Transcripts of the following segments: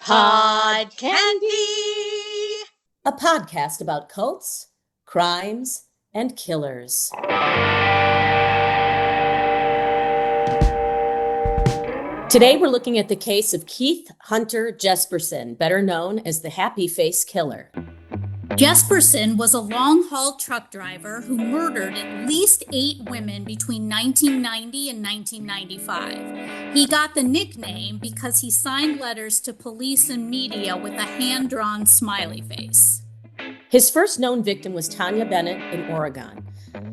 PodCandy! A podcast about cults, crimes, and killers. Today we're looking at the case of Keith Hunter Jespersen, better known as the Happy Face Killer. Jespersen was a long-haul truck driver who murdered at least 8 women between 1990 and 1995. He got the nickname because he signed letters to police and media with a hand-drawn smiley face. His first known victim was Tanya Bennett in Oregon.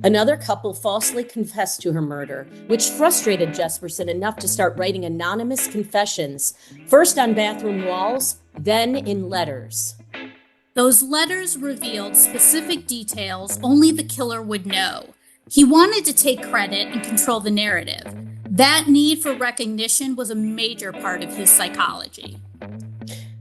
Another couple falsely confessed to her murder, which frustrated Jespersen enough to start writing anonymous confessions, first on bathroom walls, then in letters. Those letters revealed specific details only the killer would know. He wanted to take credit and control the narrative. That need for recognition was a major part of his psychology.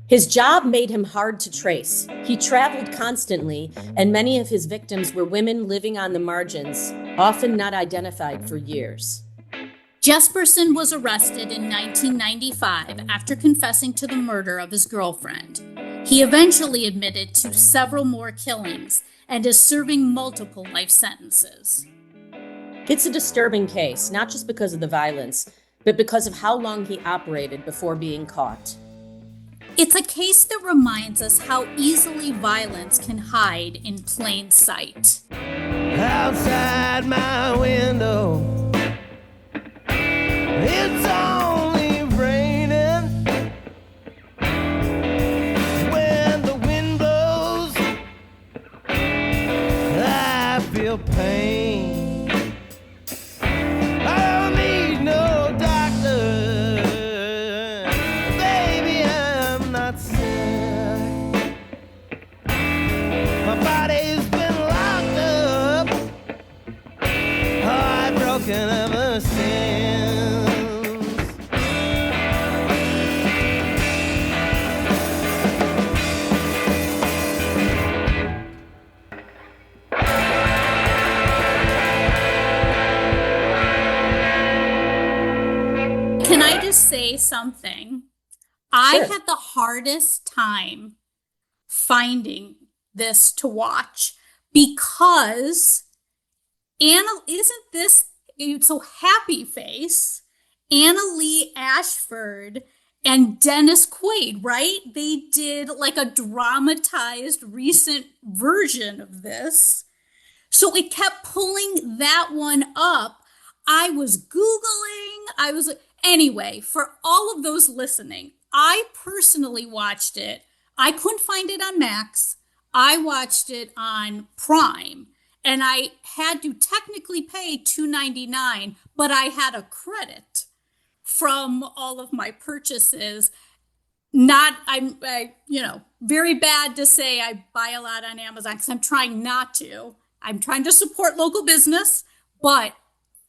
His job made him hard to trace. He traveled constantly, and many of his victims were women living on the margins, often not identified for years. Jespersen was arrested in 1995 after confessing to the murder of his girlfriend. He eventually admitted to several more killings and is serving multiple life sentences. It's a disturbing case, not just because of the violence, but because of how long he operated before being caught. It's a case that reminds us how easily violence can hide in plain sight. Outside my window, it's only raining. When the wind blows, I feel pain. I don't need no doctor, baby, I'm not sick. My body's been locked up, heartbroken ever since. Can I just say something? I Sure. had the hardest time finding this to watch because isn't this so Happy Face, Anna Lee Ashford, and Dennis Quaid, right? They did like a dramatized recent version of this. So it kept pulling that one up. I was Googling, anyway, for all of those listening, I personally watched it. I couldn't find it on Max. I watched it on Prime, and I had to technically pay $2.99, but I had a credit from all of my purchases. Very bad to say I buy a lot on Amazon because I'm trying not to. I'm trying to support local business, but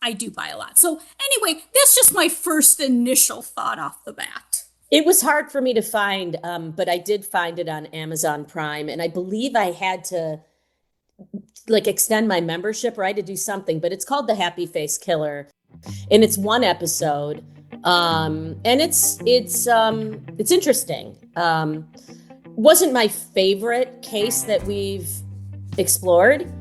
I do buy a lot. So anyway, that's just my first initial thought off the bat. It was hard for me to find, but I did find it on Amazon Prime, and I believe I had to extend my membership, right, to do something. But it's called The Happy Face Killer, and it's one episode, and it's interesting. Wasn't my favorite case that we've explored.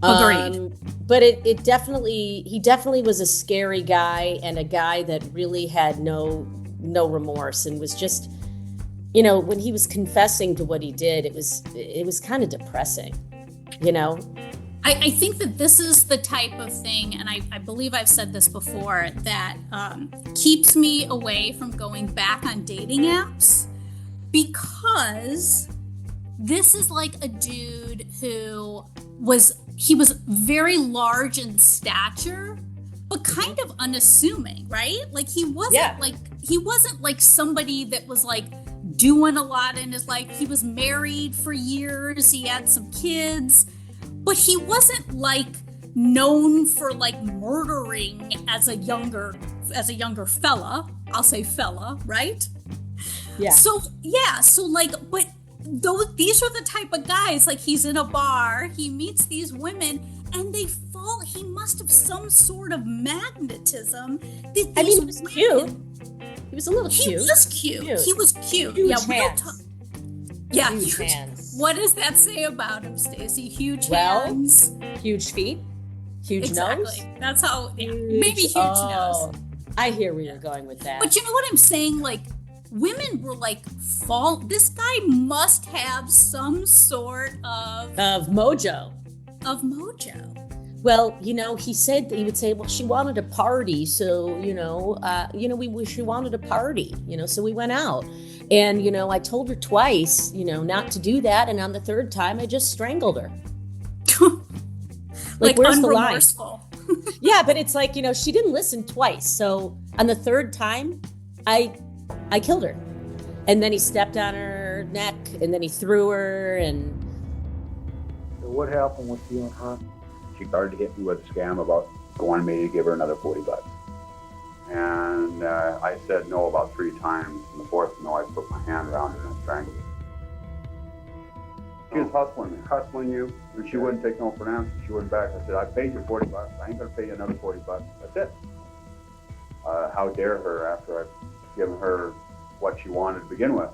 Agreed. But he definitely was a scary guy, and a guy that really had no remorse, and was just, when he was confessing to what he did, it was kind of depressing, I think that this is the type of thing, and I believe I've said this before, that keeps me away from going back on dating apps, because this is like a dude who was very large in stature, but kind of unassuming, right? Like he wasn't like somebody that was like doing a lot in his life. He was married for years. He had some kids, but he wasn't like known for like murdering as a younger fella. I'll say fella, right? Yeah. So but these are the type of guys, like he's in a bar, he meets these women, and he must have some sort of magnetism. It was cute. He was a little He cute. was cute. Cute. He was cute. Huge Yeah, hands. Yeah, Huge hands. What does that say about him, Stacey? Huge Well, hands. Huge feet. Huge Exactly. nose. That's how. Yeah, Huge, maybe huge nose. I hear where you're going with that. But you know what I'm saying? Like, women were like, this guy must have some sort of mojo. Of mojo. Well, he said that he would say, well, she wanted a party. So, she wanted a party, so we went out. And, I told her twice, not to do that. And on the third time, I just strangled her. Like, where's the line? Yeah, but it's like, she didn't listen twice. So on the third time, I killed her. And then he stepped on her neck and then he threw her. And so what happened with you and her? She started to hit me with a scam about wanting me to give her another $40. And I said no about 3 times. And the fourth no, I put my hand around her and I strangled her. She was hustling you, and she wouldn't take no for an answer. She wouldn't back. I said, I paid you $40. I ain't gonna pay you another $40. That's it. How dare her after I've given her what she wanted to begin with.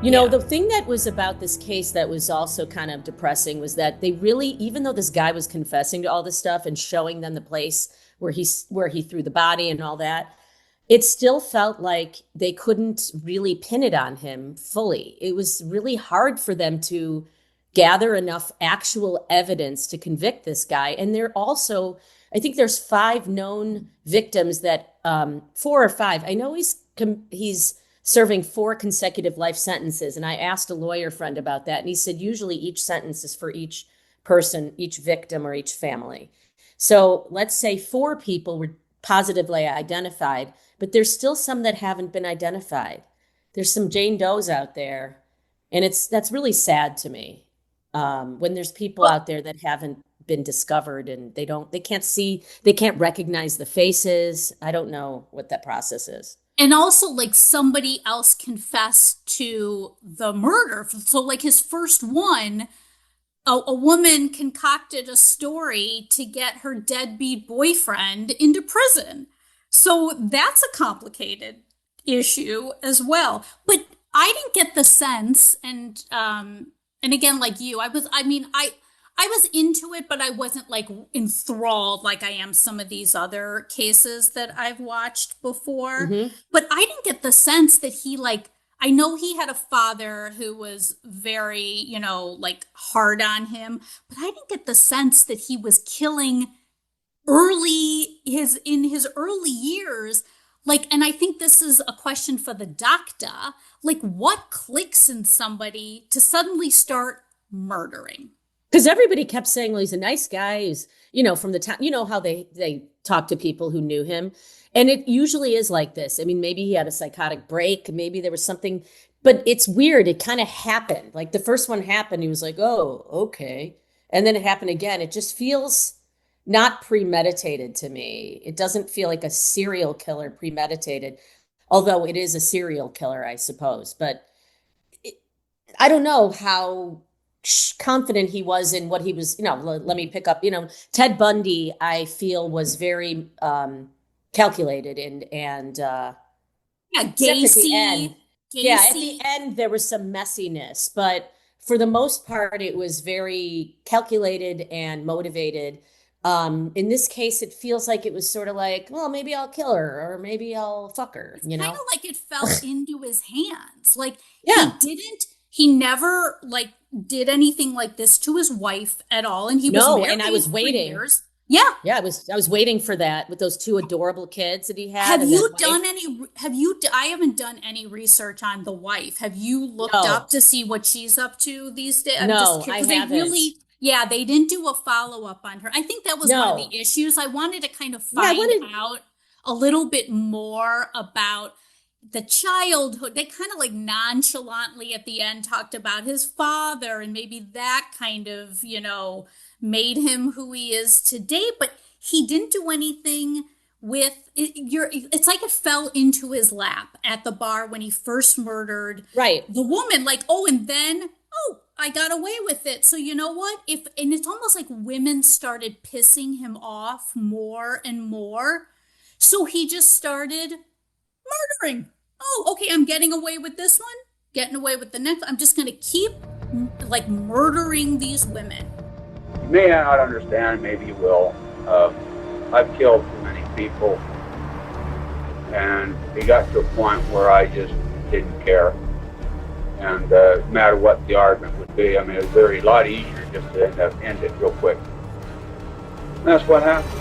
The thing that was about this case that was also kind of depressing was that they really, even though this guy was confessing to all this stuff and showing them the place where he threw the body and all that, it still felt like they couldn't really pin it on him fully. It was really hard for them to gather enough actual evidence to convict this guy. And they're also, I think there's 5 known victims that, 4 or 5. I know he's serving 4 consecutive life sentences. And I asked a lawyer friend about that. And he said, usually each sentence is for each person, each victim or each family. So let's say 4 people were positively identified, but there's still some that haven't been identified. There's some Jane Does out there. And that's really sad to me. When there's people out there that haven't been discovered and they can't recognize the faces. I don't know what that process is. And also, like, somebody else confessed to the murder. So, like, his first one, a woman concocted a story to get her deadbeat boyfriend into prison. So that's a complicated issue as well. But I didn't get the sense, and again, like you, I was into it, but I wasn't like enthralled like I am some of these other cases that I've watched before. Mm-hmm. But I didn't get the sense that I know he had a father who was very, hard on him, but I didn't get the sense that he was killing in his early years. And I think this is a question for the doctor. What clicks in somebody to suddenly start murdering? Because everybody kept saying, well, he's a nice guy. He's, from the town, how they talk to people who knew him. And it usually is like this. I mean, maybe he had a psychotic break. Maybe there was something, but it's weird. It kind of happened. Like the first one happened. He was like, oh, okay. And then it happened again. It just feels not premeditated to me. It doesn't feel like a serial killer premeditated, although it is a serial killer, I suppose. But I don't know how confident he was in what he was, let me pick up, Ted Bundy, I feel was very calculated and Gacy. Yeah, at the end there was some messiness, but for the most part it was very calculated and motivated. In this case, it feels like it was sort of like, well, maybe I'll kill her or maybe I'll fuck her, Kind of like it fell into his hands. He never did anything like this to his wife at all. And he was married and I was waiting. Years. Yeah. Yeah, I was waiting for that with those 2 adorable kids that he had. I haven't done any research on the wife. Have you looked up to see what she's up to these days? No, I haven't. They didn't do a follow-up on her. I think that was one of the issues. I wanted to kind of find out a little bit more about the childhood. They kind of nonchalantly at the end talked about his father and maybe that kind of, made him who he is today. But he didn't do anything with it. It's like it fell into his lap at the bar when he first murdered the woman. And then I got away with it. So you know what? And it's almost like women started pissing him off more and more. So he just started murdering. Oh, okay, I'm getting away with this one, getting away with the next. I'm just going to keep like murdering these women. You may not understand, maybe you will. I've killed too many people, and it got to a point where I just didn't care. And no matter what the argument would be, I mean, it was a lot easier just to end it real quick. And that's what happened.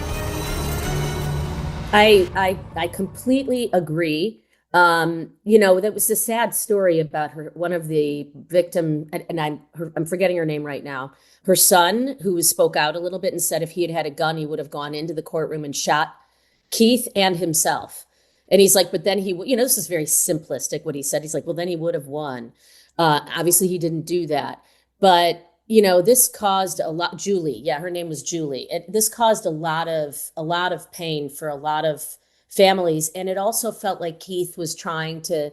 I completely agree. That was a sad story about one of the victim, and I'm forgetting her name right now. Her son, who spoke out a little bit and said if he had had a gun, he would have gone into the courtroom and shot Keith and himself. And he's like, but then this is very simplistic what he said. He's like, well, then he would have won. Obviously, he didn't do that. But this caused a lot. Julie, yeah, her name was Julie. This caused a lot of pain for a lot of families, and it also felt like Keith was trying to,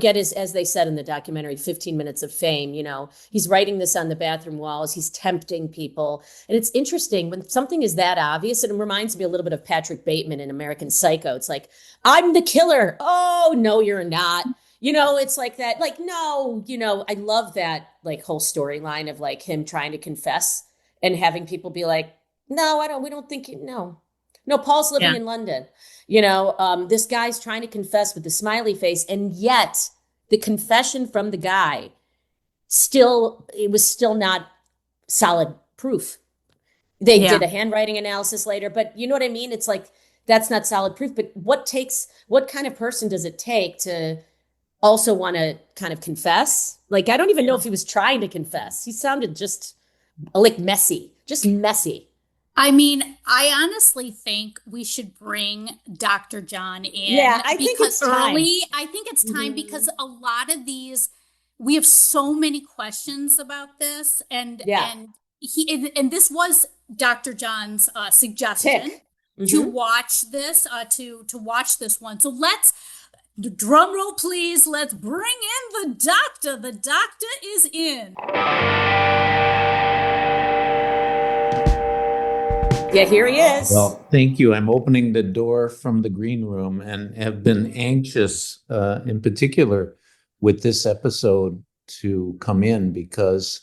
get his, as they said in the documentary, 15 minutes of fame. He's writing this on the bathroom walls. He's tempting people, and it's interesting when something is that obvious. And it reminds me a little bit of Patrick Bateman in American Psycho. It's like, I'm the killer. Oh no, you're not. It's like that, like, no, I love that like whole storyline of like him trying to confess and having people be like, no, we don't think no, Paul's living in London, this guy's trying to confess with the smiley face. And yet the confession from the guy it was still not solid proof. They did a handwriting analysis later, but you know what I mean? It's like, that's not solid proof, but what kind of person does it take to also want to kind of confess? Like, I don't even know if he was trying to confess. He sounded just like messy. I mean, I honestly think we should bring Dr. John in. Yeah, I think it's time. I think it's time because a lot of these, we have so many questions about this, and this was Dr. John's suggestion to watch this, to watch this one. So let's. Drum roll, please. Let's bring in the doctor. The doctor is in. Yeah, here he is. Well, thank you. I'm opening the door from the green room and have been anxious, in particular, with this episode to come in because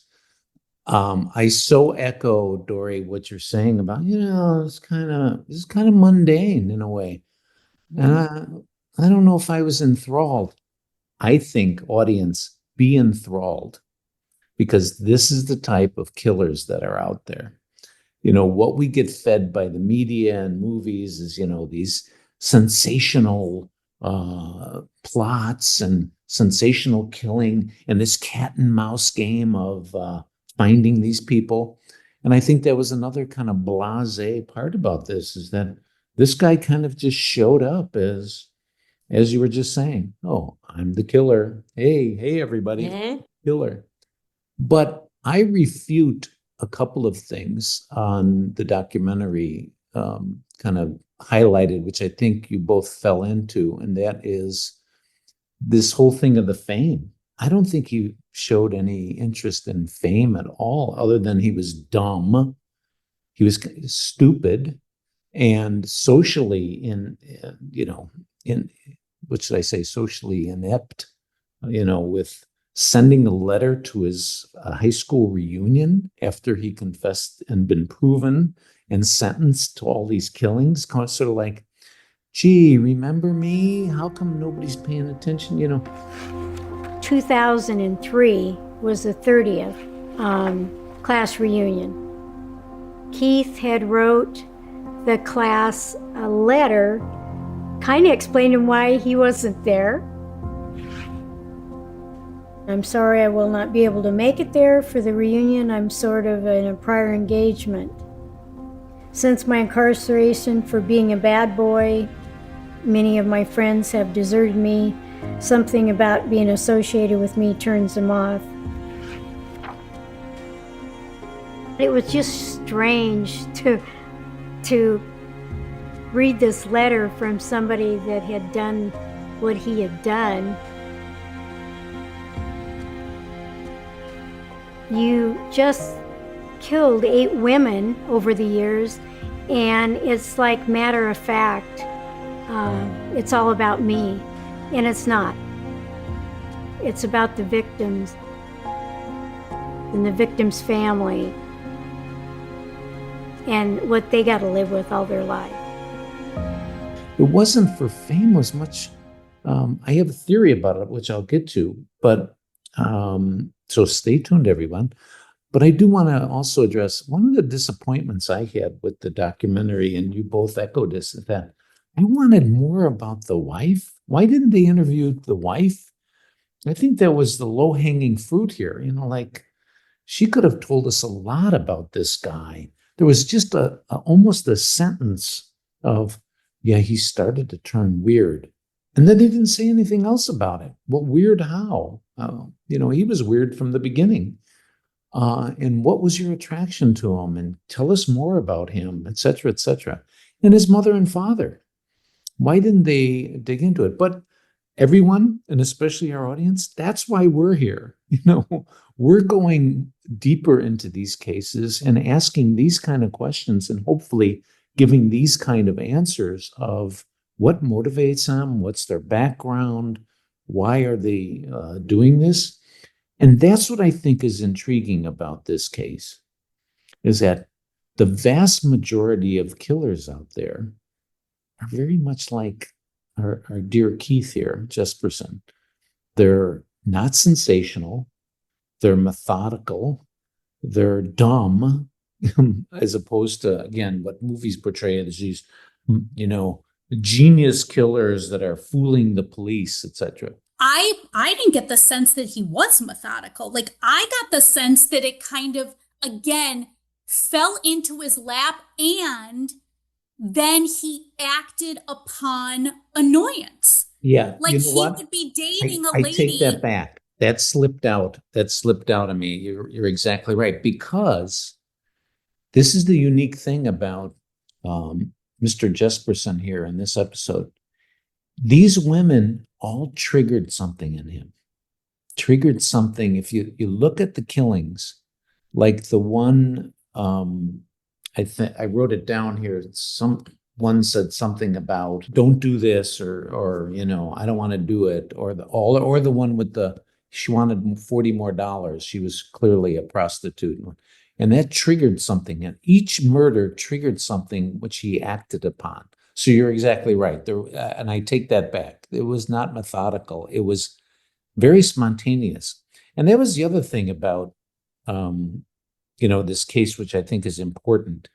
I so echo, Dori, what you're saying about, this is kind of mundane in a way. And I don't know if I was enthralled. I think, audience, be enthralled, because this is the type of killers that are out there. What we get fed by the media and movies is, these sensational plots and sensational killing and this cat and mouse game of finding these people. And I think that was another kind of blasé part about this, is that this guy kind of just showed up as you were just saying, oh, I'm the killer. Hey, everybody, killer. But I refute a couple of things on the documentary kind of highlighted, which I think you both fell into, and that is this whole thing of the fame. I don't think he showed any interest in fame at all, other than he was dumb. He was stupid and socially what should I say, socially inept, with sending a letter to his high school reunion after he confessed and been proven and sentenced to all these killings, sort of like, gee, remember me? How come nobody's paying attention? 2003 was the 30th class reunion. Keith had wrote the class a letter kind of explaining why he wasn't there. I'm sorry I will not be able to make it there for the reunion. I'm sort of in a prior engagement. Since my incarceration for being a bad boy, many of my friends have deserted me. Something about being associated with me turns them off. It was just strange to read this letter from somebody that had done what he had done. You just killed 8 women over the years, and it's like matter of fact, it's all about me. And it's not. It's about the victims and the victim's family and what they got to live with all their life. It wasn't for fame as much. I have a theory about it, which I'll get to, but so stay tuned, everyone. But I do want to also address one of the disappointments I had with the documentary, and you both echoed this, is that I wanted more about the wife. Why didn't they interview the wife? I think that was the low-hanging fruit here. You know, like she could have told us a lot about this guy. There was just almost a sentence of, yeah, he started to turn weird. And then they didn't say anything else about it. Well, weird how? You know, he was weird from the beginning. And what was your attraction to him? And tell us more about him, et cetera, et cetera. And his mother and father. Why didn't they dig into it? But everyone, and especially our audience, that's why we're here. You know, we're going deeper into these cases and asking these kind of questions and hopefully giving these kind of answers of what motivates them, what's their background, why are they doing this? And that's what I think is intriguing about this case, is that the vast majority of killers out there are very much like our dear Keith here, Jespersen. They're not sensational, they're methodical, they're dumb, as opposed to, again, what movies portray as these, you know, genius killers that are fooling the police, etc. I didn't get the sense that he was methodical. Like, I got the sense that it kind of, again, fell into his lap, and then he acted upon annoyance. Yeah. Like, you know he what? would be dating a I lady. take that back. That slipped out. That slipped out of me. You're exactly right. Because this is the unique thing about Mr. Jespersen here in this episode. These women all triggered something in him. Triggered something. If you look at the killings, like the one, I wrote it down here. Someone said something about don't do this, or you know, I don't want to do it, or the one with she wanted $40 more. She was clearly a prostitute. And that triggered something. And each murder triggered something which he acted upon. So you're exactly right. And I take that back. It was not methodical. It was very spontaneous. And that was the other thing about, you know, this case, which I think is important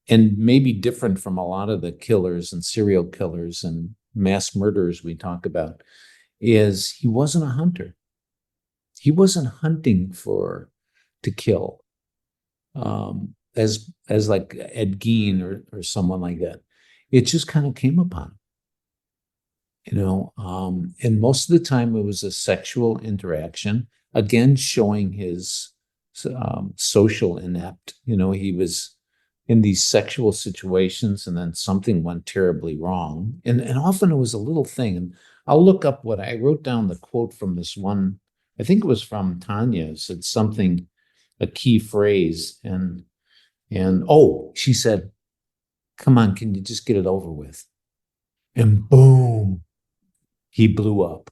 and maybe different from a lot of the killers and serial killers and mass murderers we talk about, is he wasn't a hunter. He wasn't hunting to kill, as like Ed Gein or someone like that. It just kind of came upon him, you know, and most of the time it was a sexual interaction, again, showing his social inept. You know, he was in these sexual situations and then something went terribly wrong. And often it was a little thing. And I'll look up what I wrote down, the quote from this one, I think it was from Tanya. It said something, a key phrase. And oh, she said, come on, can you just get it over with? And boom, he blew up.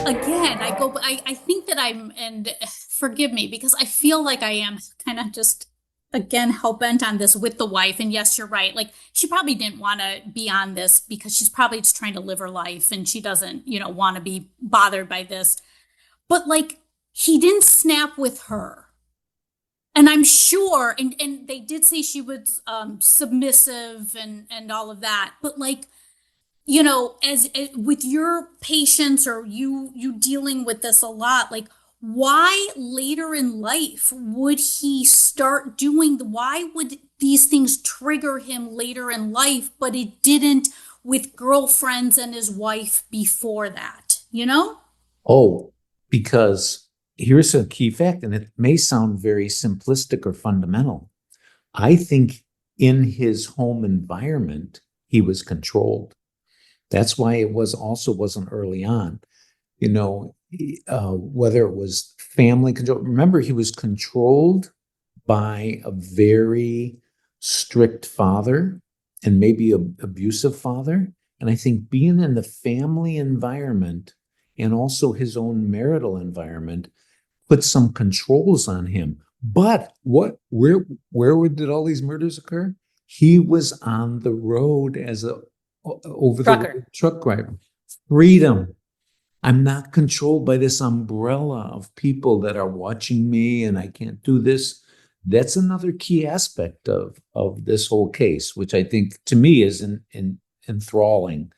Again, I think that and forgive me, because I feel like I am kind of just, again, hell-bent on this with the wife. And yes, you're right. Like, she probably didn't want to be on this because she's probably just trying to live her life and she doesn't, you know, want to be bothered by this. But like, he didn't snap with her. And I'm sure, and they did say she was submissive and all of that. But like, you know, as with your patients or you dealing with this a lot, like, why later in life would he start why would these things trigger him later in life, but it didn't with girlfriends and his wife before that, you know? Oh, because here's a key fact, and it may sound very simplistic or fundamental. I think in his home environment, he was controlled. That's why it wasn't early on, you know, whether it was family control. Remember, he was controlled by a very strict father and maybe a abusive father. And I think being in the family environment and also his own marital environment put some controls on him. But where did all these murders occur? He was on the road as a over the road truck driver. Freedom. I'm not controlled by this umbrella of people that are watching me and I can't do this. That's another key aspect of this whole case, which I think to me is enthralling.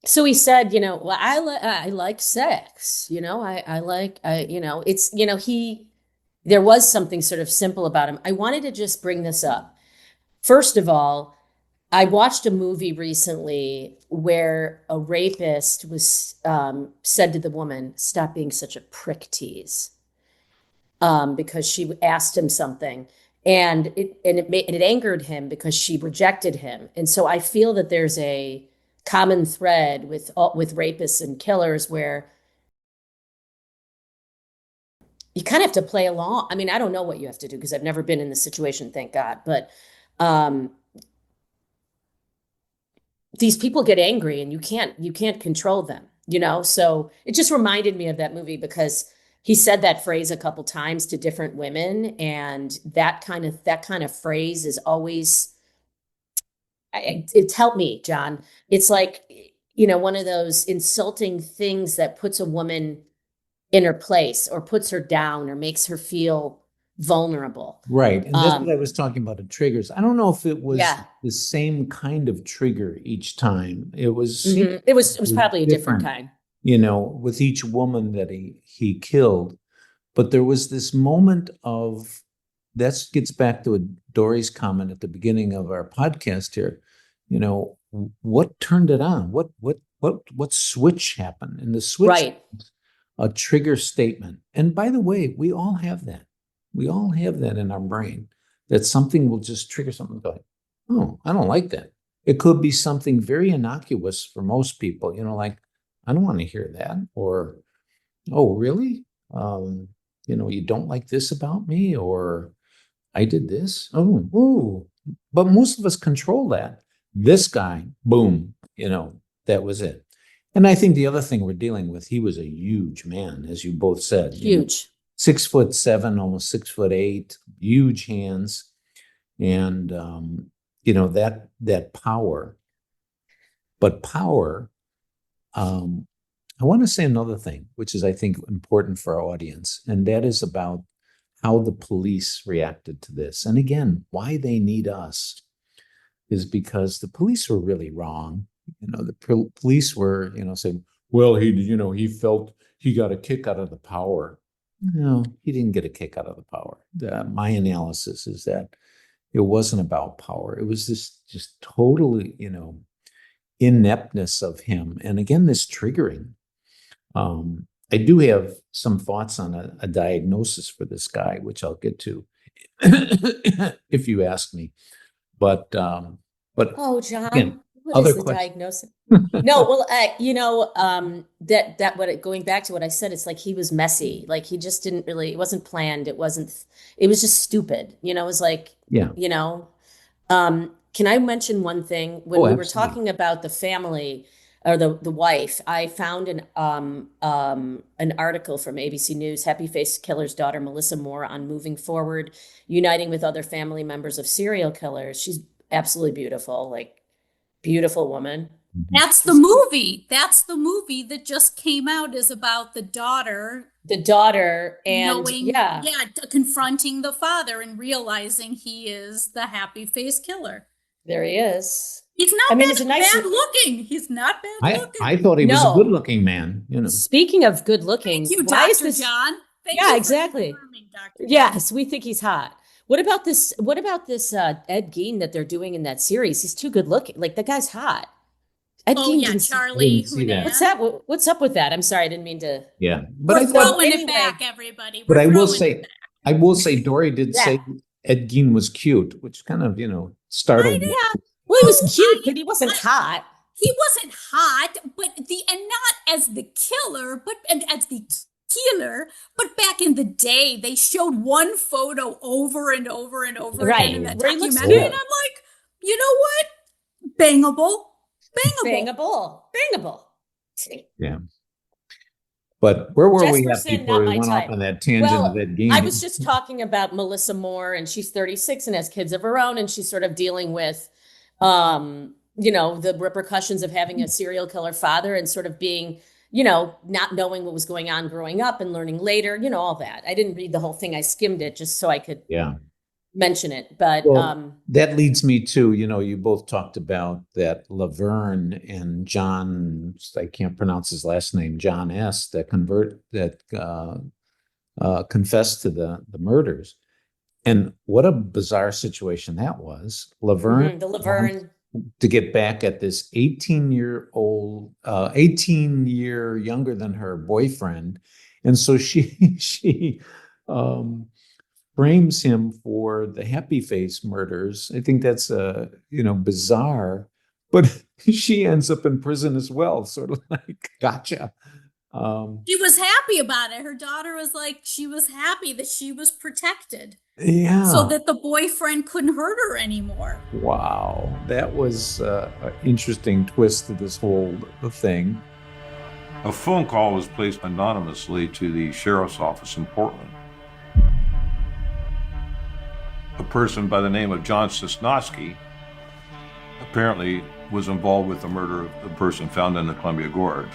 So he said, well, I like sex, it's, there was something sort of simple about him. I wanted to just bring this up. First of all, I watched a movie recently where a rapist was said to the woman, "Stop being such a prick tease," because she asked him something, and it angered him because she rejected him. And so I feel that there's a common thread with rapists and killers where you kind of have to play along. I mean, I don't know what you have to do because I've never been in the situation, thank God, but these people get angry and you can't control them, So it just reminded me of that movie because he said that phrase a couple times to different women, and that kind of phrase is always, it's helped me, John. It's like, one of those insulting things that puts a woman in her place or puts her down or makes her feel vulnerable. Right. And that's what I was talking about, the triggers. I don't know if it was Yeah. the same kind of trigger each time. It was it was probably a different kind. With each woman that he killed. But there was this moment of, that gets back to Dori's comment at the beginning of our podcast here. What turned it on? What switch happened? And the switch, Right. a trigger statement. And by the way, we all have that. We all have that in our brain, that something will just trigger something going, oh, I don't like that. It could be something very innocuous for most people, like, I don't want to hear that. Or, oh, really? You don't like this about me? Or I did this? Oh, ooh. But most of us control that. This guy, boom, that was it. And I think the other thing we're dealing with, he was a huge man, as you both said. Huge. 6'7", almost 6'8", huge hands. And, that power. But power, I want to say another thing, which is, I think, important for our audience, and that is about how the police reacted to this. And again, why they need us is because the police were really wrong. The police were, saying, well, he felt he got a kick out of the power. No, he didn't get a kick out of the power. My analysis is that it wasn't about power. It was this just totally, ineptness of him. And again, this triggering. I do have some thoughts on a diagnosis for this guy, which I'll get to if you ask me. But Oh, John, again, what other is the questions? diagnosis? No, well, going back to what I said, it's like he was messy. Like he just didn't really, it wasn't planned. It was just stupid. It was like, Yeah. Can I mention one thing? When we were talking about the family or the wife, I found an article from ABC News, Happy Face Killer's daughter, Melissa Moore, on moving forward, uniting with other family members of serial killers. She's absolutely beautiful, like beautiful woman. That's the movie. That's the movie that just came out, is about the daughter. The daughter and knowing, confronting the father and realizing he is the happy face killer. There he is. He's not bad looking. He's not bad looking. I thought he was a good-looking man. Speaking of good-looking, thank you, Dr. John. Thank you exactly. Dr. Yes, we think he's hot. What about this Ed Gein that they're doing in that series? He's too good-looking. Like, the guy's hot. Ed Gein Charlie. What's up with that? I'm sorry, I didn't mean to. Yeah, but we're throwing it back, everybody. But I will say, Dori did say Ed Gein was cute, which kind of startled me. Well, he was cute, but he wasn't hot. He wasn't hot, and not as the killer, and as the killer. But back in the day, they showed one photo over and over and over again in that documentary, and I'm like, you know what? Bangable. Bangable. Yeah. But where were we at Jespersen, before not we my went type. off on that tangent of that game? I was just talking about Melissa Moore, and she's 36 and has kids of her own, and she's sort of dealing with, the repercussions of having a serial killer father and sort of being, not knowing what was going on growing up and learning later, all that. I didn't read the whole thing. I skimmed it just so I could mention it. But that leads me to, you both talked about that Laverne and John, I can't pronounce his last name, John S., that confessed to the murders. And what a bizarre situation that was. Laverne, the Laverne, to get back at this 18 year younger than her boyfriend. And so she frames him for the Happy Face murders. I think that's bizarre, but she ends up in prison as well, sort of like, gotcha. She was happy about it. Her daughter was like, she was happy that she was protected. Yeah. So that the boyfriend couldn't hurt her anymore. Wow. That was an interesting twist to this whole thing. A phone call was placed anonymously to the sheriff's office in Portland. A person by the name of John Sosnowski apparently was involved with the murder of the person found in the Columbia Gorge.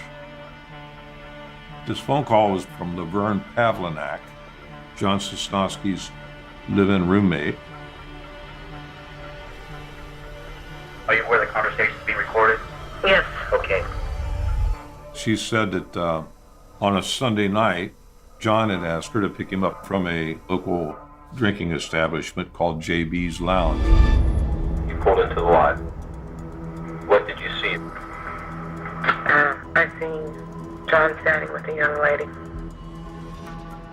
This phone call was from Laverne Pavlinac, John Sosnowski's live-in roommate. Are you aware the conversation is being recorded? Yes. Okay. She said that on a Sunday night, John had asked her to pick him up from a local drinking establishment called JB's Lounge. You pulled into the lot. What did you see? I seen John chatting with a young lady.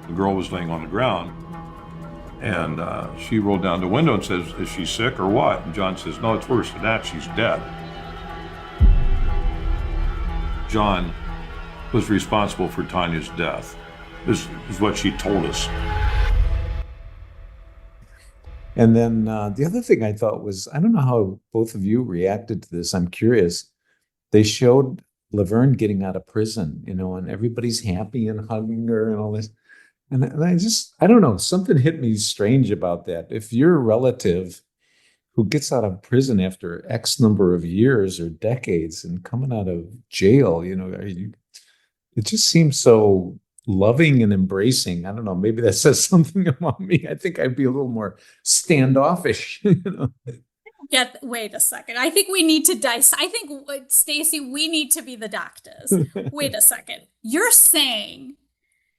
The girl was laying on the ground, and she rolled down the window and says, "Is she sick or what?" And John says, "No, it's worse than that. She's dead." John was responsible for Tanya's death. This is what she told us. And then the other thing I thought was, I don't know how both of you reacted to this. I'm curious. They showed Laverne getting out of prison, and everybody's happy and hugging her and all this. And I don't know, something hit me strange about that. If you're a relative who gets out of prison after X number of years or decades and coming out of jail, it just seems so loving and embracing. I don't know, maybe that says something about me. I think I'd be a little more standoffish. Wait a second. I think we need to dissect. I think, Stacey, we need to be the doctors. Wait a second. You're saying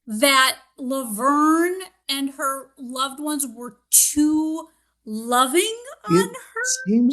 that Laverne and her loved ones were too loving on her?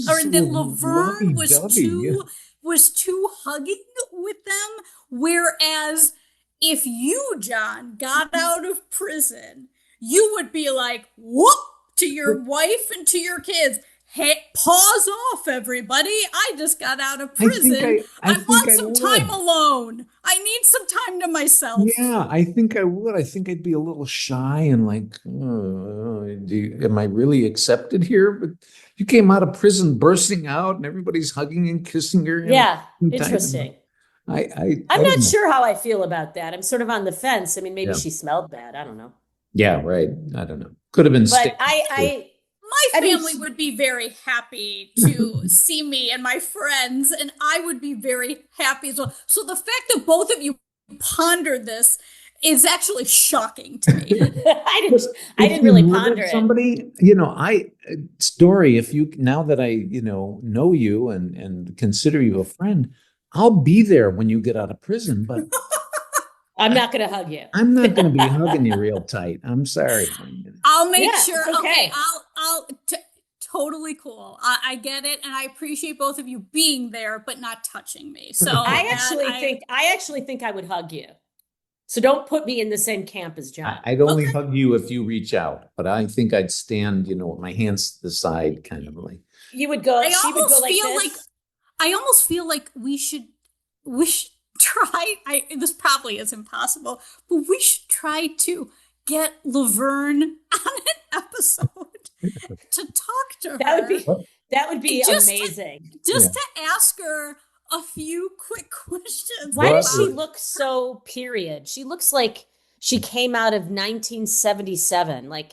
Or that Laverne was too hugging with them? Whereas if you, John, got out of prison, you would be like, whoop, to your wife and to your kids. Hey, pause off, everybody. I just got out of prison. I want some time alone. I need some time to myself. Yeah, I think I would. I think I'd be a little shy and like, am I really accepted here? But you came out of prison bursting out and everybody's hugging and kissing her. Yeah, interesting. I'm not sure how I feel about that. I'm sort of on the fence. I mean, maybe she smelled bad. I don't know. Yeah, right. I don't know. Could have been. But my family would be very happy to see me and my friends, and I would be very happy as well. So the fact that both of you pondered this is actually shocking to me. I didn't really ponder it. Somebody, Dori, if you, now that I, know you and consider you a friend, I'll be there when you get out of prison, but I'm not going to hug you. I'm not going to be hugging you real tight. I'm sorry. I'll make sure. Okay. I'll totally cool. I get it. And I appreciate both of you being there, but not touching me. So I actually think I would hug you. So don't put me in the same camp as John. I'd only hug you if you reach out, but I think I'd stand, with my hands to the side, kind of like. You would go. She would go like this. I almost feel like we should try. This probably is impossible, but we should try to get Laverne on an episode to talk to her. That would be Just to- amazing. Just to ask her a few quick questions. Why does she about- look so period? She looks like she came out of 1977. Like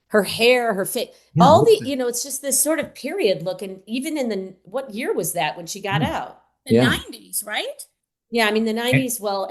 her hair, her face, Yeah, all look the, you know, it's just this sort of period look. And even in the, what year was that when she got out? The Yeah. 90s, right? Yeah, I mean, the 90s, well,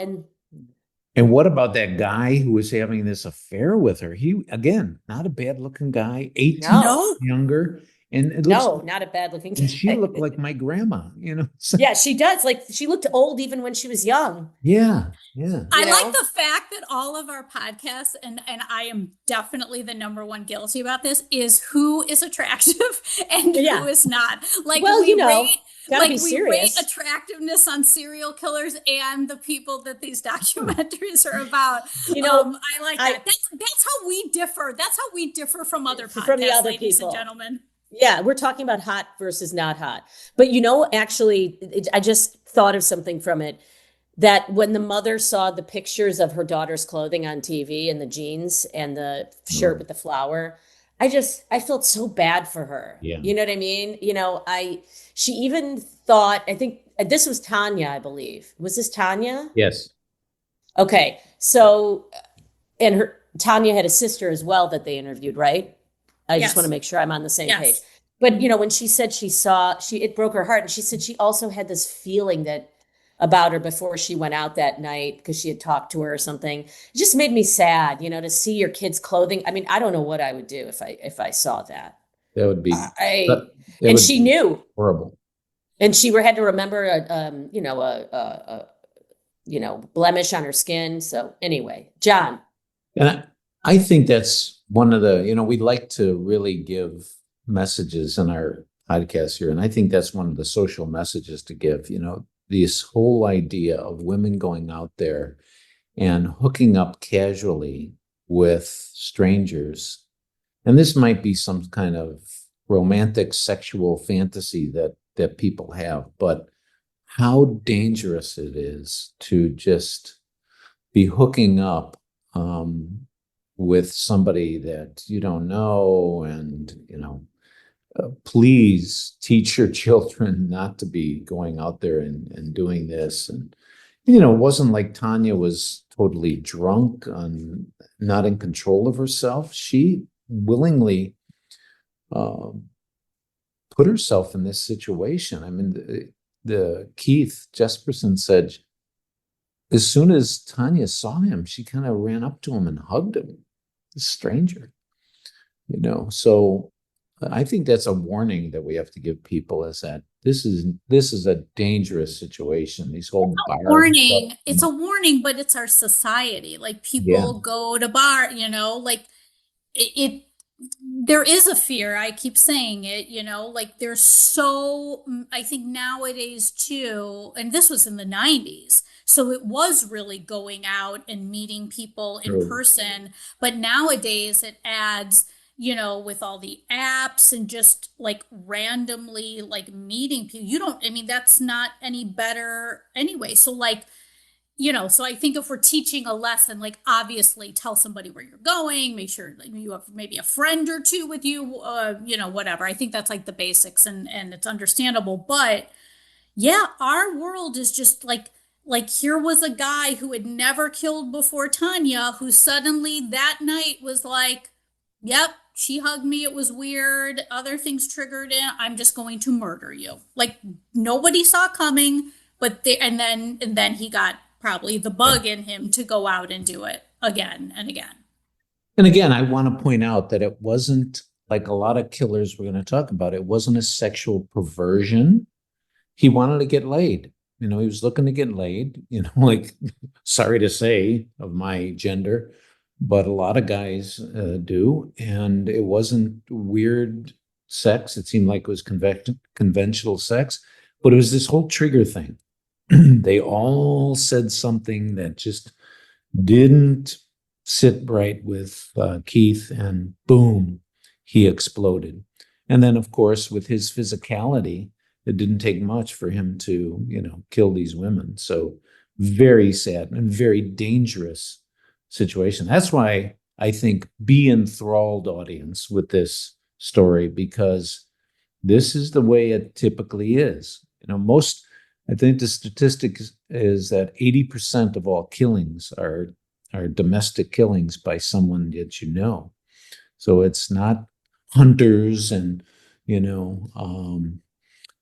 And what about that guy who was having this affair with her? He, again, not a bad looking guy, 18 No. younger. And it looks, no, not a bad looking and she guy. looked like my grandma, you know? So- Yeah, she does. Like she looked old even when she was young. yeah, yeah. I You like know? the fact that all of our podcasts, and I am definitely the number one guilty about this, is who is attractive and Yeah. who is not. Like, Well, we you know, rate, gotta like be we rate serious. attractiveness on serial killers and the people that these documentaries are about. You know, I like I- that. That's how we differ. That's how we differ from other podcasts, From the other ladies people. and gentlemen. Yeah, we're talking about hot versus not hot. But you know, actually, I just thought of something from it that when the mother saw the pictures of her daughter's clothing on TV and the jeans and the shirt with the flower, I felt so bad for her. Yeah. You know what I mean? You know, she even thought, I think this was Tanya, I believe. Was this Tanya? Yes. Okay. So, and Tanya had a sister as well that they interviewed, right? I Yes. just want to make sure I'm on the same Yes. page. But, you know, when she said it broke her heart. And she said she also had this feeling about her before she went out that night because she had talked to her or something. It just made me sad, you know, to see your kids' clothing. I mean, I don't know what I would do if I saw that. That would be, And would she be knew. horrible. And she had to remember a blemish on her skin. So anyway, John. And I think that's one of the, we like to really give messages in our podcast here. And I think that's one of the social messages to give, this whole idea of women going out there and hooking up casually with strangers. And this might be some kind of romantic sexual fantasy that people have, but how dangerous it is to just be hooking up with somebody that you don't know. And, please teach your children not to be going out there and doing this. And, it wasn't like Tanya was totally drunk and not in control of herself. She willingly put herself in this situation. I mean, the Keith Jespersen said, as soon as Tanya saw him, she kind of ran up to him and hugged him, a stranger, So I think that's a warning that we have to give people, is that this is a dangerous situation. These whole bars. Warning. It's a warning, but it's our society. Like people go to bar, like it there is a fear. I keep saying it, like there's I think nowadays too, and this was in the 90s. So it was really going out and meeting people in person. But nowadays it adds, with all the apps and just like randomly like meeting people, that's not any better anyway. So like, so I think if we're teaching a lesson, like obviously tell somebody where you're going, make sure like you have maybe a friend or two with you, whatever. I think that's like the basics and it's understandable. But yeah, our world is just like here was a guy who had never killed before Tanya, who suddenly that night was like, yep, she hugged me. It was weird. Other things triggered it. I'm just going to murder you. Like nobody saw coming, but and then he got probably the bug in him to go out and do it again and again. And again, I want to point out that it wasn't like a lot of killers we're going to talk about. It wasn't a sexual perversion. He wanted to get laid. He was looking to get laid, like, sorry to say of my gender, but a lot of guys do. And it wasn't weird sex. It seemed like it was conventional sex, but it was this whole trigger thing. They all said something that just didn't sit right with Keith, and boom, he exploded. And then, of course, with his physicality, it didn't take much for him to, kill these women. So very sad and very dangerous situation. That's why I think be enthralled, audience, with this story, because This is the way it typically is. I think the statistic is that 80% of all killings are domestic killings by someone that you know. So it's not hunters and,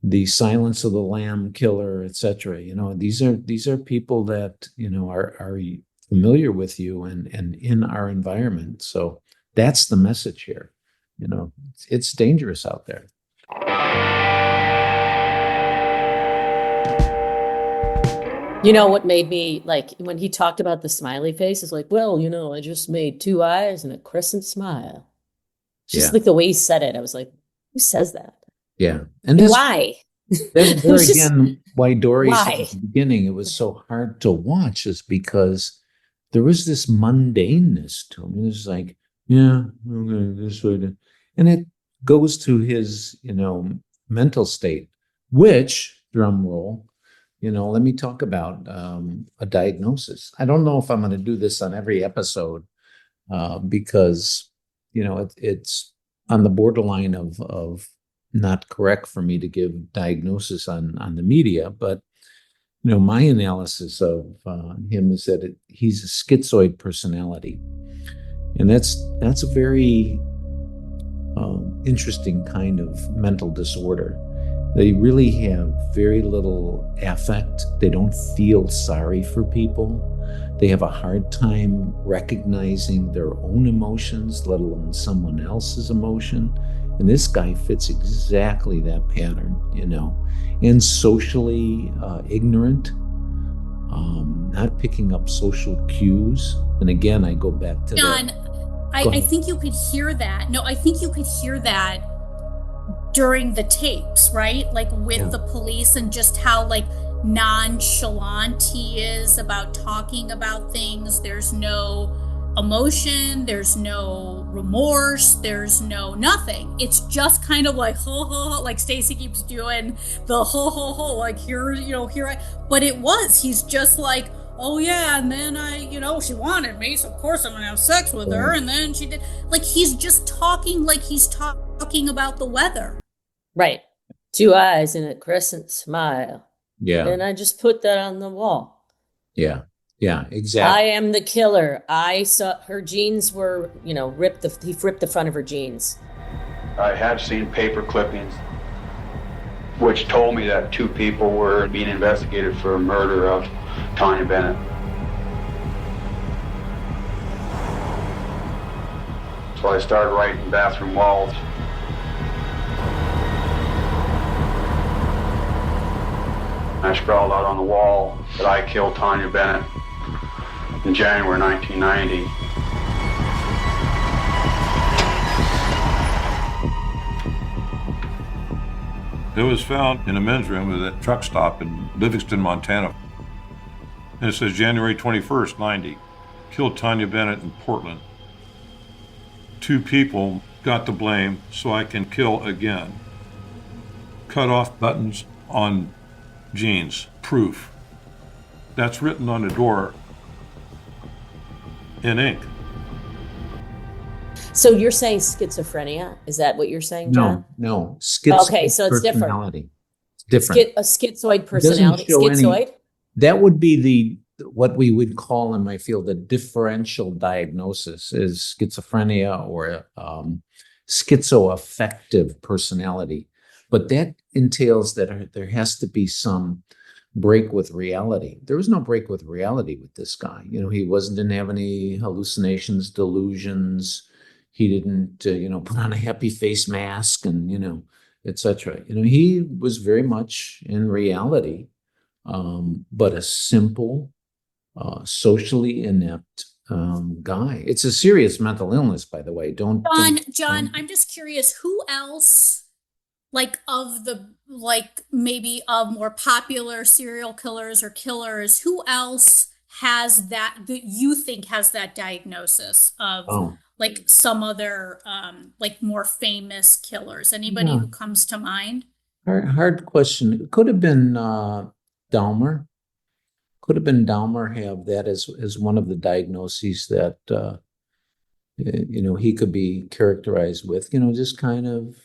the Silence of the Lamb killer, etc. These are people that, are familiar with you and in our environment. So that's the message here. It's dangerous out there. What made me like when he talked about the smiley face is like, well, I just made 2 eyes and a crescent smile. Just like the way he said it, I was like, who says that? Yeah. And that's why? That's there again why Dori said Why? at the beginning it was so hard to watch is because there was this mundaneness to him. It was like, yeah, okay, this way. And it goes to his, mental state, which, drum roll, let me talk about a diagnosis. I don't know if I'm going to do this on every episode because, it's on the borderline of not correct for me to give diagnosis on the media, but my analysis of him is that he's a schizoid personality, and that's a very interesting kind of mental disorder. They really have very little affect. They don't feel sorry for people. They have a hard time recognizing their own emotions, let alone someone else's emotion. And this guy fits exactly that pattern, and socially ignorant, not picking up social cues. And again, I go back to John, I think you could hear that. No, I think you could hear that during the tapes, right? Like with the police and just how like nonchalant he is about talking about things. There's no emotion, there's no remorse, there's no nothing. It's just kind of like ho ho ho, like Stacey keeps doing the ho ho ho, like here I. But he's just like, oh yeah, and then she wanted me, so of course I'm gonna have sex with her, and then she did. Like he's just talking like he's talking about the weather. Right. 2 eyes and a crescent smile. Yeah. And I just put that on the wall. Yeah. Yeah, exactly. I am the killer. I saw her jeans were, he ripped the front of her jeans. I have seen paper clippings which told me that 2 people were being investigated for murder of Tanya Bennett. So I started writing bathroom walls. I scrawled out on the wall that I killed Tanya Bennett in January 1990. It was found in a men's room at a truck stop in Livingston, Montana. And it says January 21st, 90. Killed Tanya Bennett in Portland. 2 people got the blame so I can kill again. Cut off buttons on jeans. Proof. That's written on the door in ink. So you're saying schizophrenia? Is that what you're saying, John? No. Schizoid okay, so it's different. Personality. It's different. A schizoid personality. Schizoid? That would be what we would call in my field a differential diagnosis is schizophrenia or schizoaffective personality. But that entails that there has to be some break with reality. There was no break with reality with this guy. He didn't have any hallucinations, delusions. He didn't, put on a happy face mask and, etc. He was very much in reality, but a simple, socially inept guy. It's a serious mental illness, by the way. John, I'm just curious, who else, maybe of more popular serial killers or killers, who else has that you think has that diagnosis of some other more famous killers? Anybody who comes to mind? Hard question. It could have been Dahmer. Could have been Dahmer have that as one of the diagnoses that he could be characterized with. Just kind of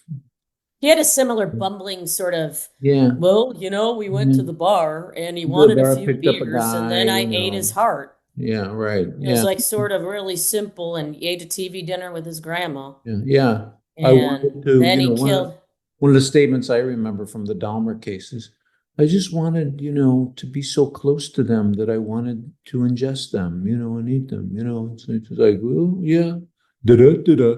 He had a similar bumbling sort of, Yeah. well, we went to the bar and he wanted a few Picked up a beers and guy, then I ate his heart. Yeah, right. It was Yeah. like sort of really simple, and he ate a TV dinner with his grandma. Yeah. I And wanted to, then he killed. one of the statements I remember from the Dahmer cases, I just wanted, to be so close to them that I wanted to ingest them, and eat them, It's like, well, yeah, da-da.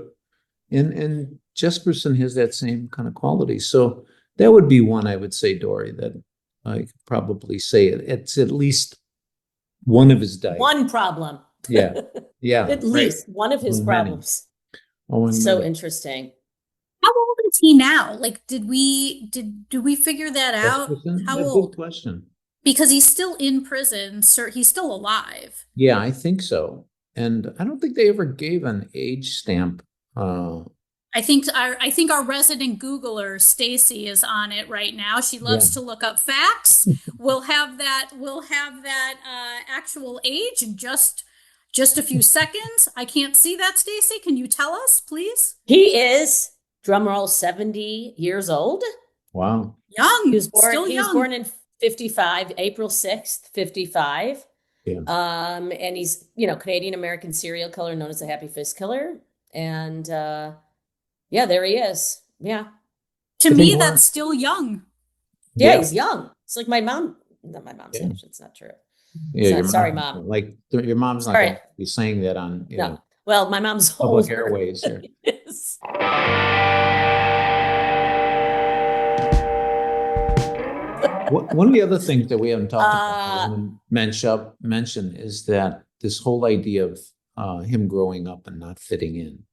And Jespersen has that same kind of quality. So that would be one, I would say, Dori, that I could probably say it's at least one of his diets. One problem. Yeah. Yeah. At least one of his problems. So interesting. How old is he now? Like, did we figure that out? How old? Good question. Because he's still in prison, sir. He's still alive. Yeah, I think so. And I don't think they ever gave an age stamp. I think our resident Googler, Stacey, is on it right now. She loves to look up facts. We'll have that actual age in just a few seconds. I can't see that, Stacey. Can you tell us, please? He is, drumroll, 70 years old. Wow. Young. He was born, Still he young. was born in 55, April 6th, 55. Yeah. And he's, Canadian American serial killer known as the Happy Fist Killer. And yeah, there he is. Yeah. To me, that's still young. Yeah, he's young. It's like my mom. Not my mom's age. It's not true. Yeah, sorry, Mom. Like your mom's not going to be saying that on no. Well, my mom's public older. airways here. Yes. One of the other things that we haven't talked about and mention is that this whole idea of him growing up and not fitting in.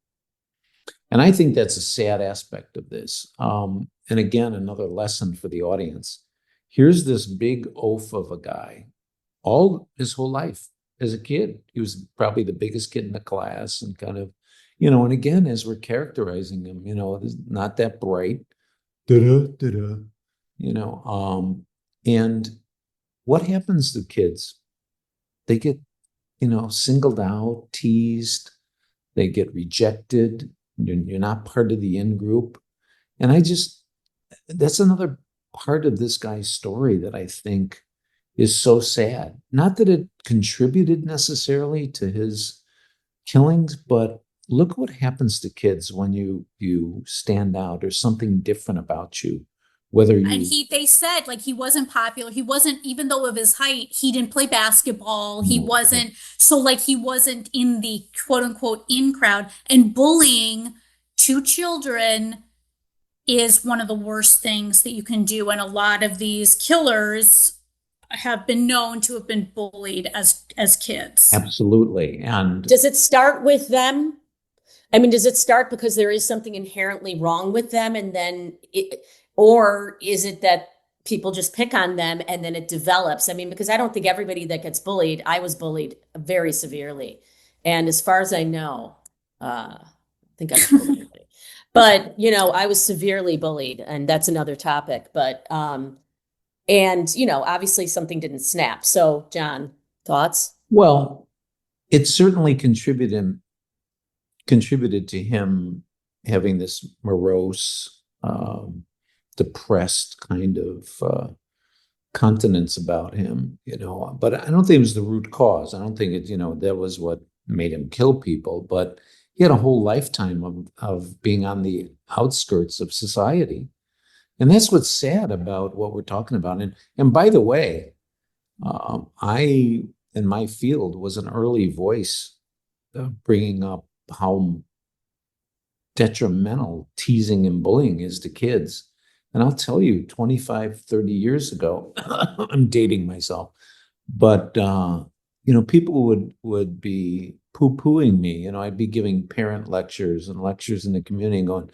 And I think that's a sad aspect of this. And again, another lesson for the audience. Here's this big oaf of a guy, all his whole life as a kid. He was probably the biggest kid in the class and kind of, and again, as we're characterizing him, not that bright, and what happens to kids? They get, singled out, teased, they get rejected. You're not part of the in-group. And that's another part of this guy's story that I think is so sad. Not that it contributed necessarily to his killings, but look what happens to kids when you stand out or something different about you. And they said like he wasn't popular. He wasn't, even though of his height, he didn't play basketball. He wasn't, so like he wasn't in the quote unquote in crowd. And bullying to children is one of the worst things that you can do. And a lot of these killers have been known to have been bullied as kids. Absolutely. And does it start with them? I mean, does it start because there is something inherently wrong with them and then or is it that people just pick on them and then it develops? I mean, because I don't think everybody that gets bullied, I was bullied very severely. And as far as I know, I think I was bullied. But, I was severely bullied and that's another topic. But, obviously something didn't snap. So, John, thoughts? Well, it certainly contributed to him having this morose, depressed kind of continence about him, but I don't think it was the root cause. I don't think it, that was what made him kill people, but he had a whole lifetime of being on the outskirts of society. And that's what's sad about what we're talking about. And by the way, I, in my field, was an early voice bringing up how detrimental teasing and bullying is to kids. And I'll tell you, 25, 30 years ago, I'm dating myself, but, people would be poo-pooing me. I'd be giving parent lectures and lectures in the community and going,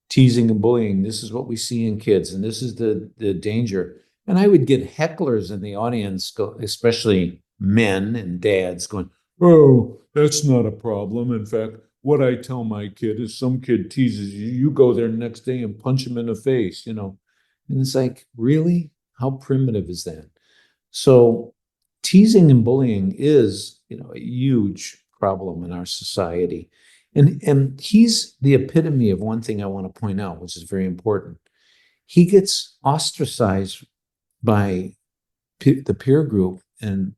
teasing and bullying, this is what we see in kids, and this is the danger. And I would get hecklers in the audience, especially men and dads, going, oh, that's not a problem. In fact, what I tell my kid is some kid teases you, you go there next day and punch him in the face, And it's like, really? How primitive is that? So teasing and bullying is, a huge problem in our society. And he's the epitome of one thing I want to point out, which is very important. He gets ostracized by the peer group and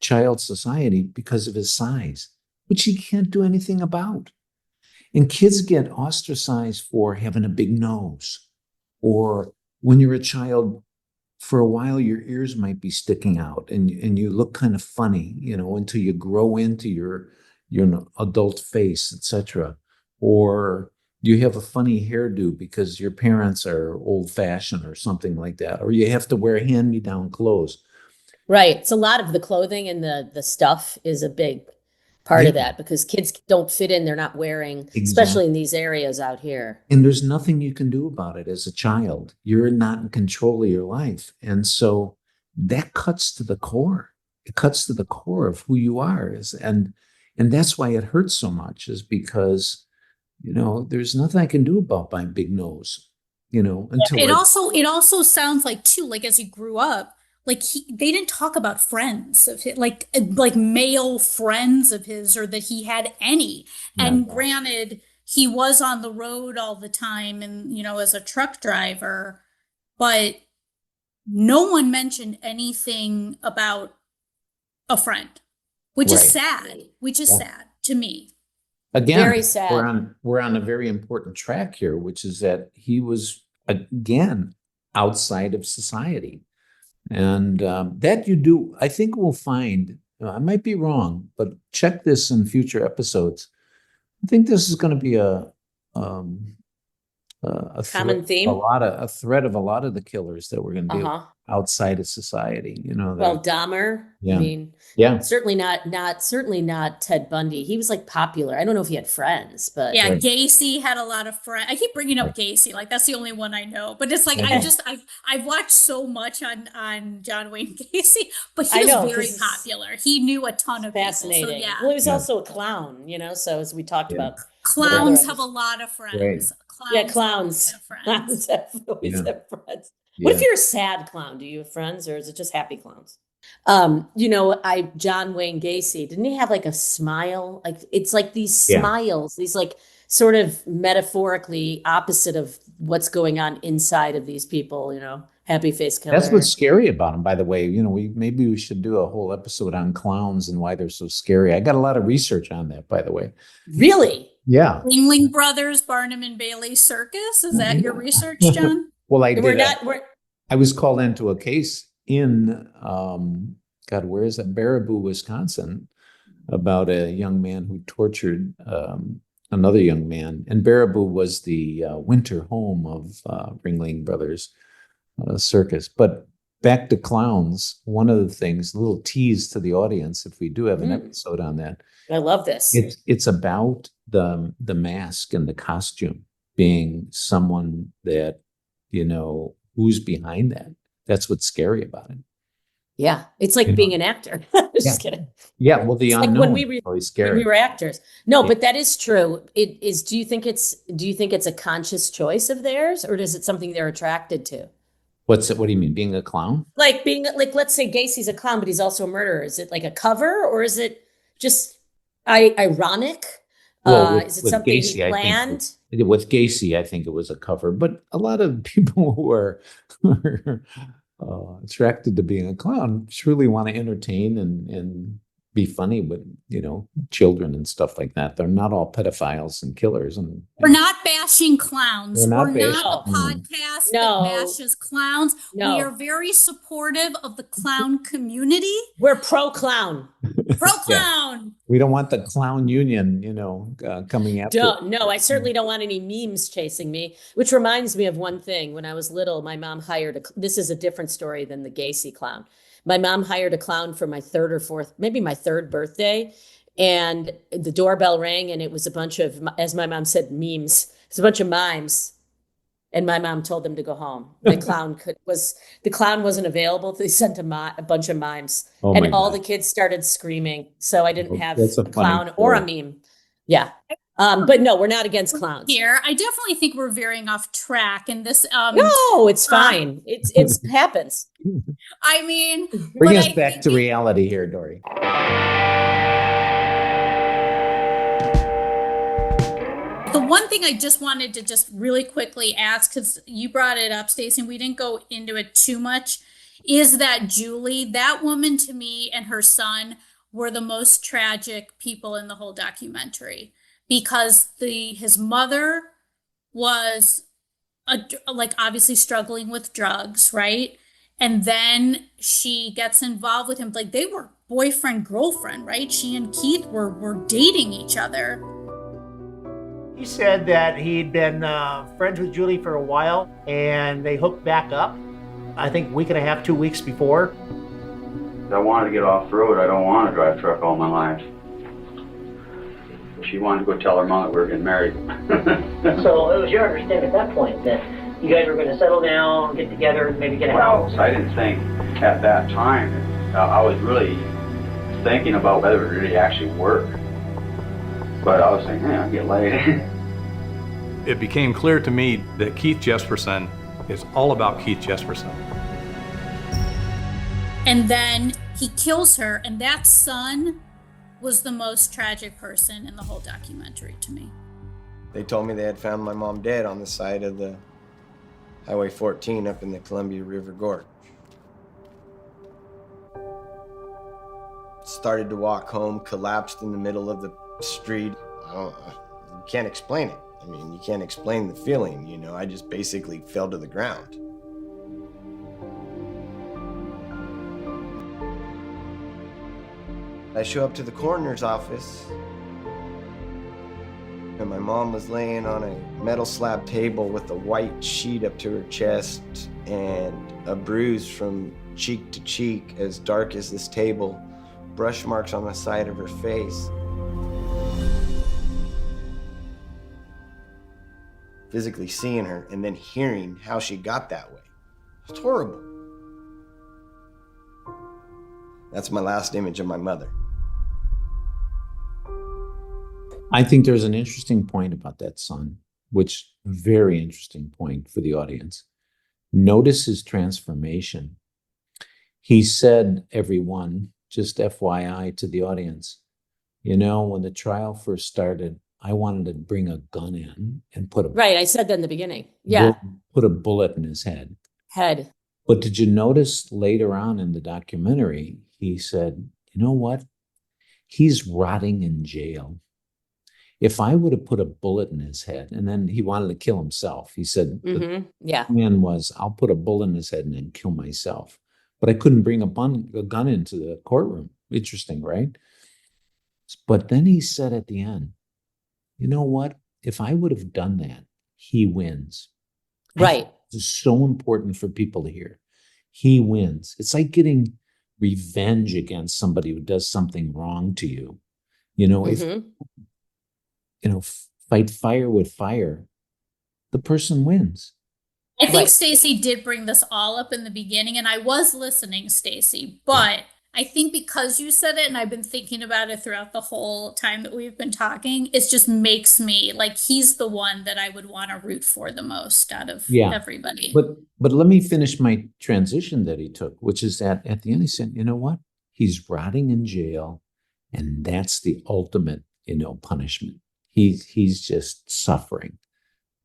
child society because of his size, which he can't do anything about. And kids get ostracized for having a big nose, or when you're a child, for a while your ears might be sticking out and you look kind of funny, until you grow into your adult face, etc. Or you have a funny hairdo because your parents are old-fashioned or something like that, or you have to wear hand-me-down clothes. Right. So a lot of the clothing and the stuff is a big part of that, because kids don't fit in. They're not wearing, especially in these areas out here. And there's nothing you can do about it as a child. You're not in control of your life. And so that cuts to the core. It cuts to the core of who you are. And that's why it hurts so much, is because, there's nothing I can do about my big nose, until it also sounds like too, like as he grew up, like they didn't talk about friends of his, like male friends of his, or that he had any. And granted, he was on the road all the time and, as a truck driver, but no one mentioned anything about a friend, which is sad, sad to me. Again, very sad. We're on a very important track here, which is that he was, again, outside of society. And that you do, I think we'll find, I might be wrong, but check this in future episodes. I think this is going to be a common theme, a thread of a lot of the killers that we're going to do outside of society. Well, Dahmer. Yeah. I mean, certainly not Ted Bundy. He was like popular. I don't know if he had friends, but Gacy had a lot of friends. I keep bringing up Gacy, like that's the only one I know. But it's like I've watched so much on John Wayne Gacy, but he was very popular. He knew a ton of fascinating. People. So well, he was also a clown. So as we talked about, clowns have a lot of friends. Right. Clowns have friends. Always have friends. What if you're a sad clown? Do you have friends, or is it just happy clowns? John Wayne Gacy, didn't he have like a smile? Like it's like these smiles, these like sort of metaphorically opposite of what's going on inside of these people, happy face killer. That's what's scary about them, by the way. Maybe we should do a whole episode on clowns and why they're so scary. I got a lot of research on that, by the way. Really? Yeah. Ringling Brothers, Barnum and Bailey Circus. Is that your research, John? Well, I did. I was called into a case in, where is that? Baraboo, Wisconsin, about a young man who tortured another young man. And Baraboo was the winter home of Ringling Brothers Circus. But back to clowns, one of the things, a little tease to the audience, if we do have an episode on that. I love this. It's about the mask and the costume being someone that, who's behind that. That's what's scary about it. Yeah. It's like being an actor. Just kidding. Yeah. Well, the unknown like when we were actors. No, but that is true. It is. Do you think it's a conscious choice of theirs, or is it something they're attracted to? What do you mean? Being a clown? Like let's say Gacy's a clown, but he's also a murderer. Is it like a cover, or is it just ironic? Well, is it something Gacy, he planned? With Gacy, I think it was a cover, but a lot of people who are attracted to being a clown truly want to entertain and be funny with, children and stuff like that. They're not all pedophiles and killers. And we're not bashing clowns. We're not a podcast that bashes clowns. No. We are very supportive of the clown community. We're pro-clown. Pro-clown. We don't want the clown union, coming after. No, I certainly don't want any memes chasing me, which reminds me of one thing. When I was little, my mom hired this is a different story than the Gacy clown. My mom hired a clown for my my third birthday. And the doorbell rang, and it was a bunch of, as my mom said, memes. It's a bunch of mimes. And my mom told them to go home. The clown wasn't available. They sent a bunch of mimes, and all the kids started screaming. So I didn't have a clown or a meme. Yeah. But no, we're not against clowns here. I definitely think we're veering off track in this. No, it's fine. It happens. I mean, bring us back to reality here, Dori. The one thing I just wanted to just really quickly ask, because you brought it up, Stacey, and we didn't go into it too much, is that Julie, that woman to me and her son were the most tragic people in the whole documentary, because his mother was like obviously struggling with drugs, right? And then she gets involved with him. Like they were boyfriend, girlfriend, right? She and Keith were dating each other. He said that he'd been friends with Julie for a while and they hooked back up, I think a week and a half, 2 weeks before. I wanted to get off the road. I don't want to drive truck all my life. She wanted to go tell her mom that we were getting married. So it was your understanding at that point that you guys were going to settle down, get together, and maybe get a house? I didn't think at that time. I was really thinking about whether it would really actually work. But I was thinking, I'll get laid. It became clear to me that Keith Jespersen is all about Keith Jespersen. And then he kills her, and that son was the most tragic person in the whole documentary to me. They told me they had found my mom dead on the side of the Highway 14 up in the Columbia River Gorge. Started to walk home, collapsed in the middle of the street. You can't explain it. I mean, you can't explain the feeling, you know. I just basically fell to the ground. I show up to the coroner's office, and my mom was laying on a metal slab table with a white sheet up to her chest and a bruise from cheek to cheek as dark as this table, brush marks on the side of her face. Physically seeing her and then hearing how she got that way. It's horrible. That's my last image of my mother. I think there's an interesting point about that son, which very interesting point for the audience. Notice his transformation. He said, everyone, just FYI to the audience, you know, when the trial first started, I wanted to bring a gun in and put a... Right, I said that in the beginning. Yeah. Put a bullet in his head. Head. But did you notice later on in the documentary, he said, you know what? He's rotting in jail. If I would have put a bullet in his head, and then he wanted to kill himself. He said, the plan was, I'll put a bullet in his head and then kill myself. But I couldn't bring a gun into the courtroom. Interesting, right? But then he said at the end, you know what? If I would have done that, he wins. Right. It's so important for people to hear. He wins. It's like getting revenge against somebody who does something wrong to you. You know, if you know, fight fire with fire, the person wins. I think Stacey did bring this all up in the beginning, and I was listening, Stacey, but I think because you said it and I've been thinking about it throughout the whole time that we've been talking, it just makes me like he's the one that I would want to root for the most out of everybody. But let me finish my transition that he took, which is that at the end he said, you know what? He's rotting in jail, and that's the ultimate, you know, punishment. He's just suffering.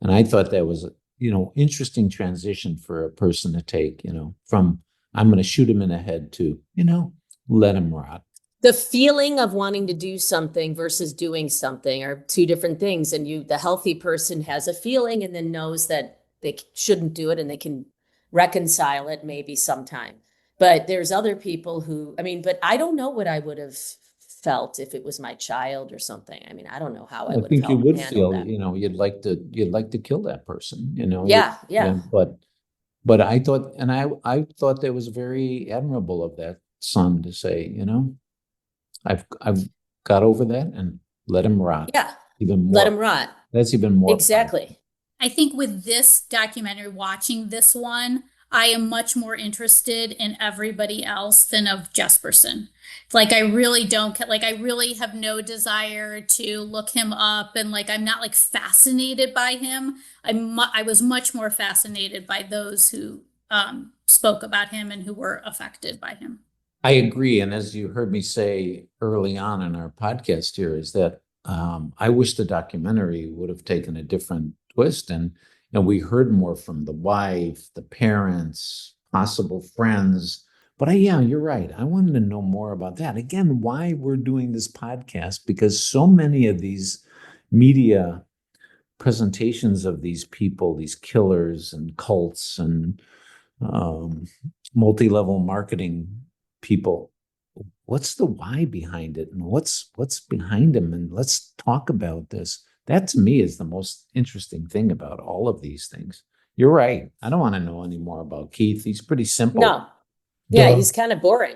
And I thought that was, you know, interesting transition for a person to take, you know, from I'm going to shoot him in the head to, you know, let him rot. The feeling of wanting to do something versus doing something are two different things. And the healthy person has a feeling and then knows that they shouldn't do it and they can reconcile it maybe sometime. But there's other people who, I mean, but I don't know what I would have felt if it was my child or something. I mean, I don't know how I would think you would feel, that. you know, you'd like to kill that person, you know. Yeah. But I thought, and I thought that was very admirable of that son to say, you know, I've got over that and let him rot. Yeah. Even more. Let him rot. That's even more. Exactly. Fun. I think with this documentary, watching this one, I am much more interested in everybody else than of Jespersen. Like, I really don't, like, I really have no desire to look him up, and like, I'm not like fascinated by him. I was much more fascinated by those who spoke about him and who were affected by him. I agree. And as you heard me say early on in our podcast here, is that I wish the documentary would have taken a different twist, and we heard more from the wife, the parents, possible friends. But yeah, you're right. I wanted to know more about that. Again, why we're doing this podcast, because so many of these media presentations of these people, these killers and cults and multi-level marketing people, what's the why behind it, and what's behind them, and let's talk about this. That to me is the most interesting thing about all of these things. You're right. I don't want to know any more about Keith. He's pretty simple. No. Yeah, he's kind of boring.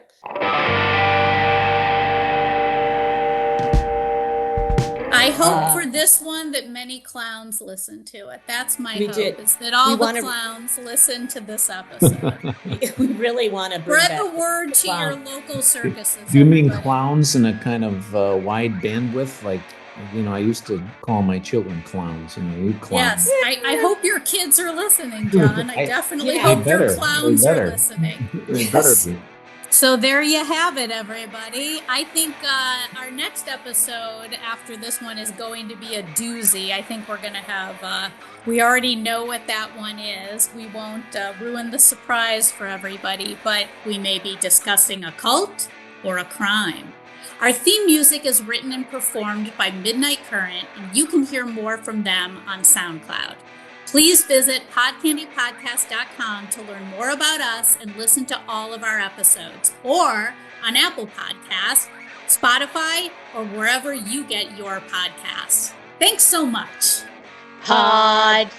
I hope for this one that many clowns listen to it. That's my hope, is that all the clowns listen to this episode. We really want to spread the word to your local circuses. Do you mean clowns in a kind of wide bandwidth? Like, I used to call my children clowns. You clowns. Yes, I hope your kids are listening, John. I definitely hope your clowns are listening. They better be. So there you have it, everybody. I think our next episode after this one is going to be a doozy. I think we're going to have, we already know what that one is. We won't ruin the surprise for everybody, but we may be discussing a cult or a crime. Our theme music is written and performed by Midnight Current, and you can hear more from them on SoundCloud. Please visit PodCandyPodcast.com to learn more about us and listen to all of our episodes, or on Apple Podcasts, Spotify, or wherever you get your podcasts. Thanks so much. PodCandy!